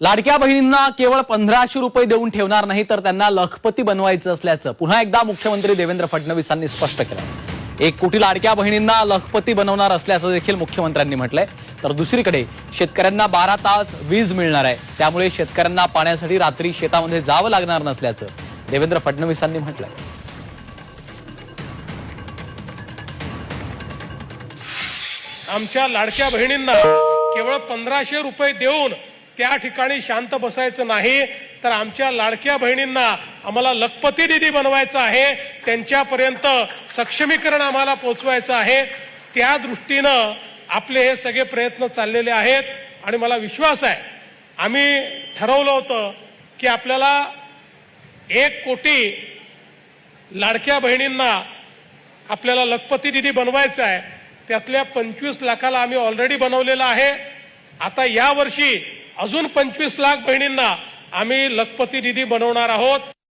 लाडक्या बहिणींना केवळ 1500 रुपये देऊन ठेवणार नाही तर त्यांना लखपती बनवायचं असल्याचं पुन्हा एकदा मुख्यमंत्री देवेंद्र फडणवीसांनी स्पष्ट केलं। 1 कोटी लाडक्या बहिणींना लखपती बनवणार असल्याचं देखील मुख्यमंत्र्यांनी म्हटलंय। तर दुसरीकडे शेतकऱ्यांना 12 तास वीज मिळणार आहे, त्यामुळे शेतकऱ्यांना पाण्यासाठी रात्री शेतामध्ये जावं लागणार नसल्याचं देवेंद्र फडणवीसांनी म्हटलंय। आमच्या लाडक्या बहिणींना केवळ 1500 रुपये देऊन त्या ठिकाणी शांत बसायचं नाही, तर आमच्या लाडक्या बहिणींना आम्हाला लखपती निधी बनवायचा आहे, त्यांच्यापर्यंत सक्षमीकरण आम्हाला पोहोचवायचं आहे। त्या दृष्टीनं आपले हे सगळे प्रयत्न चाललेले आहेत आणि मला विश्वास आहे आम्ही ठरवलं होतं की आपल्याला 1 कोटी लाडक्या बहिणींना आपल्याला लखपती निधी बनवायचा आहे। त्यातल्या 25 लाखाला आम्ही ऑलरेडी बनवलेला आहे। आता या वर्षी अजून 25 लाख बहिणींना आम्ही लखपती निधी बनवणार आहोत।